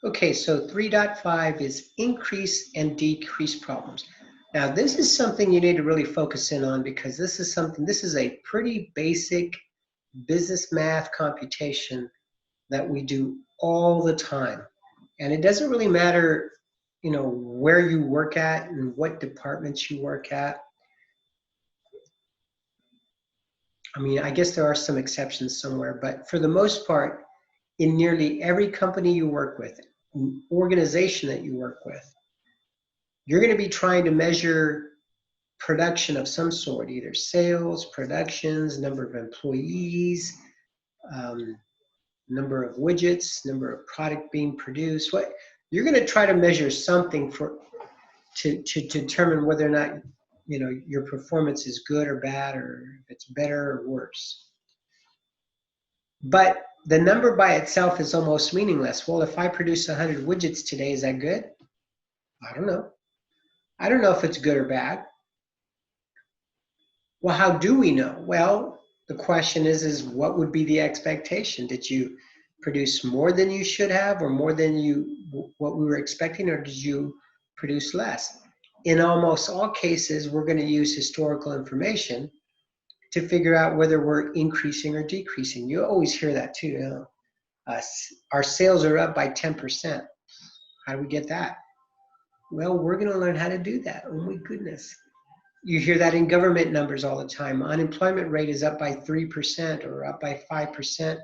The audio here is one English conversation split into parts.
Okay, so 3.5 is increase and decrease problems. Now, this is something you need to really focus in on because this is a pretty basic business math computation that we do all the time. And it doesn't really matter, where you work at and what departments you work at. I mean, I guess there are some exceptions somewhere, but for the most part, in nearly every company you work with, organization that you work with, you're going to be trying to measure production of some sort, either sales, productions, number of employees, number of widgets, number of product being produced. What you're going to try to measure something to determine whether or not your performance is good or bad, or if it's better or worse. But the number by itself is almost meaningless. Well, if I produce 100 widgets today, is that good? I don't know. I don't know if it's good or bad. Well, how do we know? Well, the question is what would be the expectation? Did you produce more than you should have, or more than what we were expecting, or did you produce less? In almost all cases, we're going to use historical information to figure out whether we're increasing or decreasing. You always hear that too. Our sales are up by 10%. How do we get that? Well, we're going to learn how to do that. Oh my goodness. You hear that in government numbers all the time. Unemployment rate is up by 3% or up by 5%.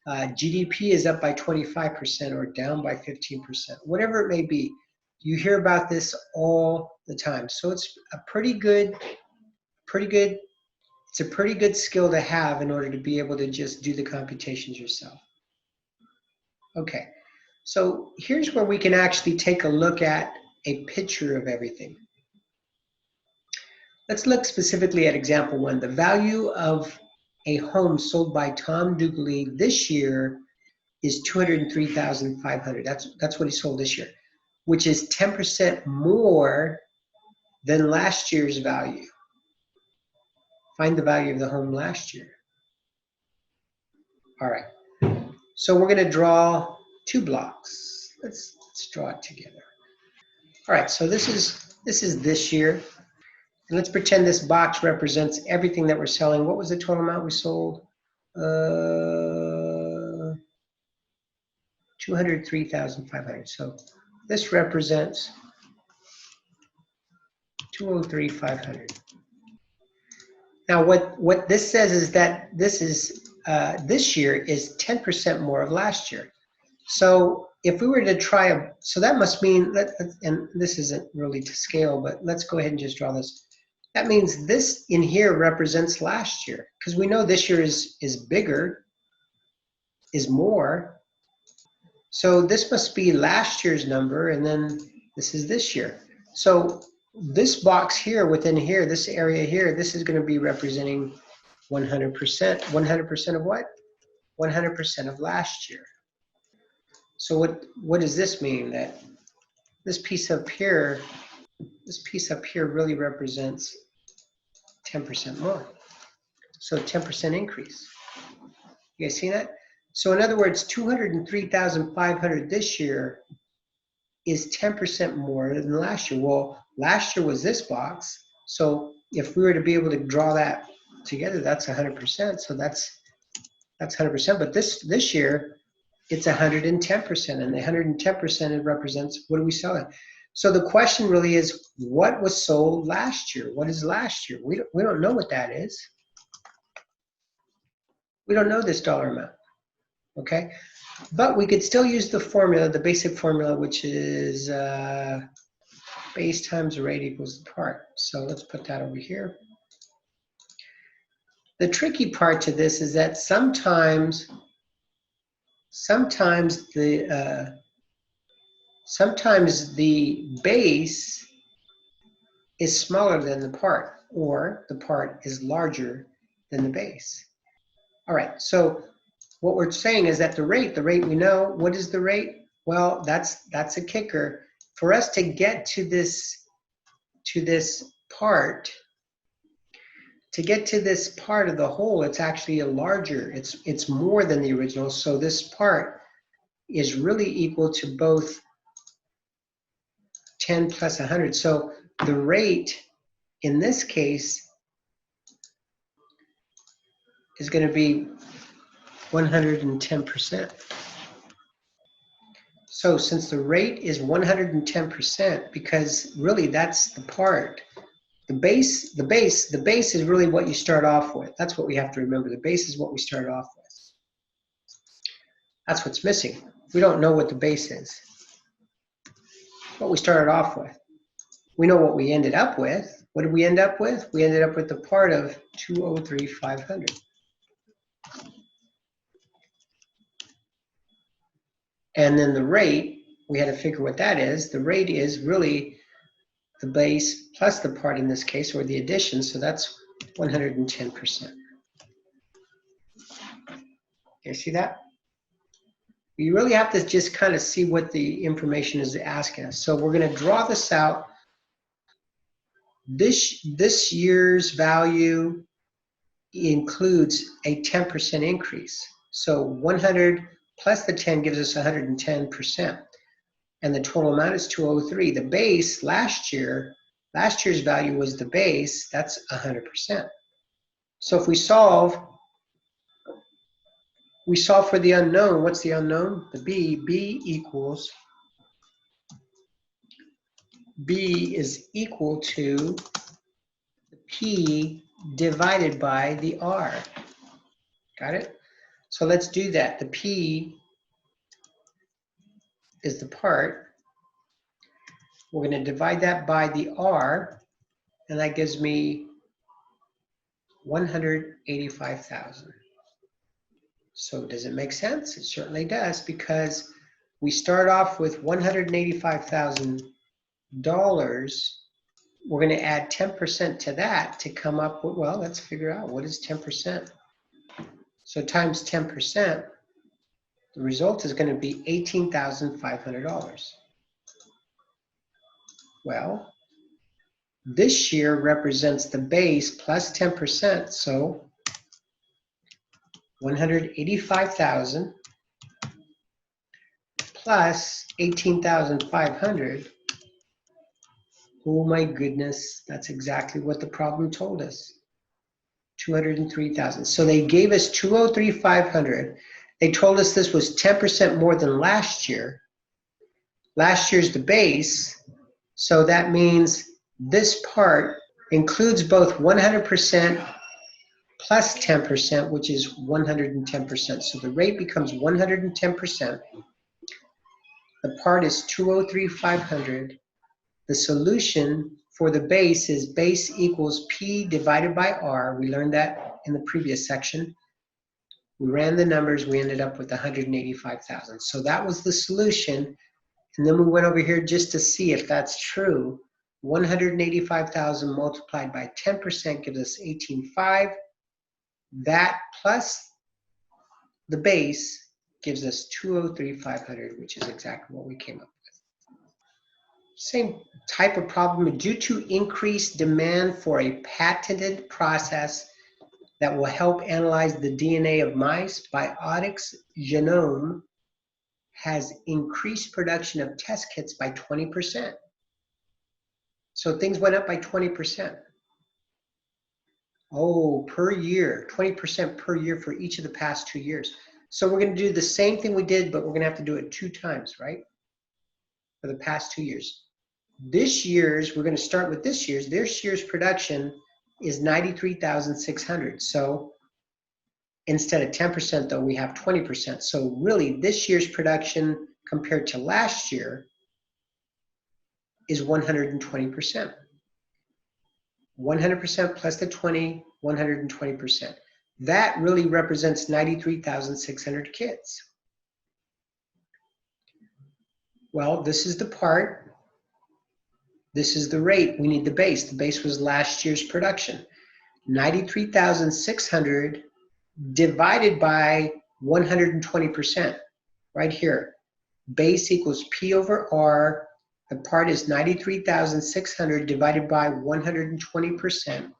GDP is up by 25% or down by 15%. Whatever it may be, you hear about this all the time. So it's a pretty good skill to have in order to be able to just do the computations yourself. Okay, so here's where we can actually take a look at a picture of everything. Let's look specifically at example 1. The value of a home sold by Tom Dugley this year is $203,500. That's what he sold this year, which is 10% more than last year's value. Find the value of the home last year. All right. So we're going to draw 2 blocks. Let's draw it together. All right. So this is this year. And let's pretend this box represents everything that we're selling. What was the total amount we sold? $203,500. So this represents $203,500. Now, what this says is that this year is 10% more of last year. So if we were to try so that must mean and this isn't really to scale, but let's go ahead and just draw this. That means this in here represents last year, because we know this year is bigger, is more. So this must be last year's number, and then this is this year. So this box here within here, this area here, this is going to be representing 100%. 100% of what? 100% of last year. So what does this mean? That this piece up here really represents 10% more. So 10% increase. You guys see that? So in other words, 203,500 this year is 10% more than last year. Well, last year was this box. So if we were to be able to draw that together, that's 100%. So that's 100%. But this year, it's 110%. And the 110% it represents, what are we selling? So the question really is, what was sold last year? What is last year? We don't know what that is. We don't know this dollar amount, okay? But we could still use the formula, the basic formula, which is base times rate equals the part. So let's put that over here. The tricky part to this is that sometimes the base is smaller than the part, or the part is larger than the base. All right, so what we're saying is that the rate we know. What is the rate? Well, that's a kicker. For us to get to this part, of the whole, it's actually it's more than the original. So this part is really equal to both 10 plus 100. So the rate in this case is going to be 110%. So since the rate is 110%, because really that's the part, the base is really what you start off with. That's what we have to remember. The base is what we started off with. That's what's missing. We don't know what the base is. What we started off with. We know what we ended up with. What did we end up with? We ended up with the part of 203,500. And then the rate, we had to figure what that is. The rate is really the base plus the part in this case, or the addition, so that's 110%. You see that? You really have to just kind of see what the information is asking us. So we're going to draw this out. This year's value includes a 10% increase. So 100 plus the 10 gives us 110%. And the total amount is 203. The base last year's value was the base, that's 100%. So if we solve for the unknown. What's the unknown? The B is equal to the P divided by the R. Got it? So let's do that. The P is the part. We're going to divide that by the R, and that gives me 185,000. So does it make sense? It certainly does, because we start off with $185,000. We're going to add 10% to that to come up with, well, let's figure out what is 10%. So times 10%, the result is going to be $18,500. Well, this year represents the base plus 10%, so 185,000 plus 18,500. Oh my goodness, that's exactly what the problem told us. 203,000. So they gave us 203,500. They told us this was 10% more than last year. Last year's the base, so that means this part includes both 100% plus 10%, which is 110%. So the rate becomes 110%. The part is 203,500. The solution for the base is base equals P divided by R. We learned that in the previous section. We ran the numbers, we ended up with 185,000. So that was the solution. And then we went over here just to see if that's true. 185,000 multiplied by 10% gives us 18,500. That plus the base gives us 203,500, which is exactly what we came up with. Same type of problem. Due to increased demand for a patented process that will help analyze the DNA of mice, Biotics Genome has increased production of test kits by 20%. So things went up by 20%. Oh, per year, 20% per year for each of the past 2 years. So we're going to do the same thing we did, but we're going to have to do it 2 times, right? For the past 2 years. This year's, we're going to start with this year's. This year's production is 93,600. So instead of 10% though, we have 20%. So really this year's production compared to last year is 120%. 100% plus the 20, 120%. That really represents 93,600 kids. Well, this is the part. This is the rate. We need the base. The base was last year's production. 93,600 divided by 120%. Right here. Base equals P over R. The part is 93,600 divided by 120%.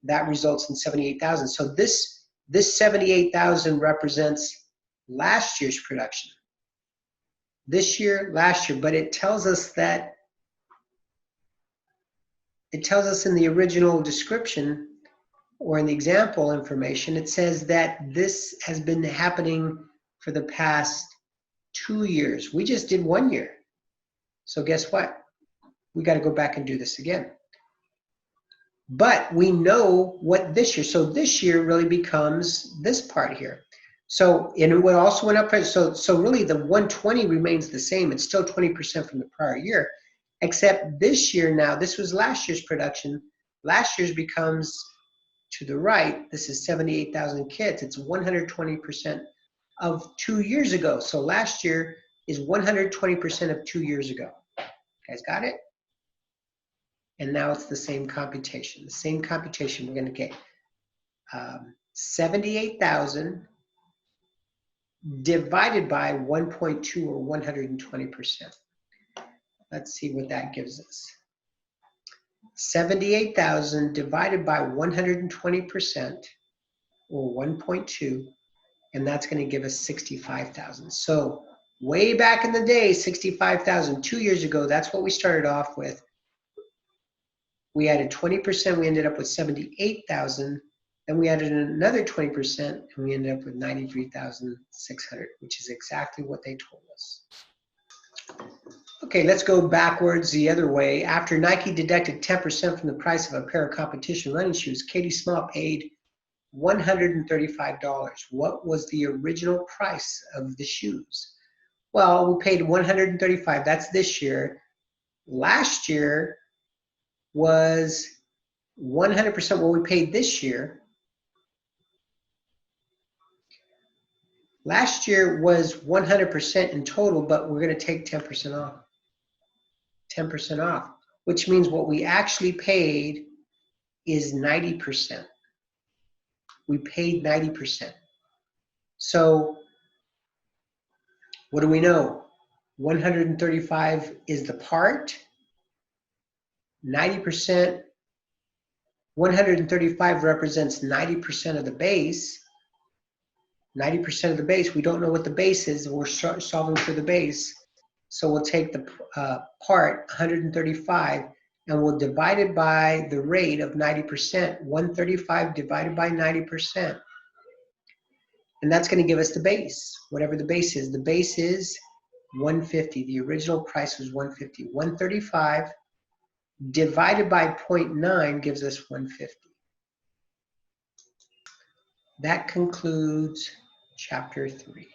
That results in 78,000. So this 78,000 represents last year's production. this year, last year, but it tells us that, it tells us in the original description or in the example information, it says that this has been happening for the past 2 years. We just did 1 year. So guess what? We got to go back and do this again. But we know what this year, so this year really becomes this part here. So, and it also went up, so really the 120 remains the same. It's still 20% from the prior year, except this year now, this was last year's production. Last year's becomes to the right, this is 78,000 kits. It's 120% of 2 years ago. So last year is 120% of 2 years ago. You guys got it? And now it's the same computation. The same computation, we're going to get 78,000 divided by 1.2 or 120%. Let's see what that gives us. 78,000 divided by 120% or 1.2, and that's going to give us 65,000. So way back in the day, 65,000, 2 years ago, that's what we started off with. We added 20%, we ended up with 78,000. Then we added another 20%, and we ended up with 93,600, which is exactly what they told us. Okay, let's go backwards the other way. After Nike deducted 10% from the price of a pair of competition running shoes, Katie Small paid $135. What was the original price of the shoes? Well, we paid $135. That's this year. Last year was 100% what we paid this year. Last year was 100% in total, but we're going to take 10% off. 10% off, which means what we actually paid is 90%. We paid 90%. So what do we know? 135 is the part. 90%, 135 represents 90% of the base. 90% of the base, we don't know what the base is, we're solving for the base. So we'll take the part, 135, and we'll divide it by the rate of 90%, 135 divided by 90%. And that's going to give us the base, whatever the base is. The base is 150. The original price was 150. 135 divided by 0.9 gives us 150. That concludes Chapter 3.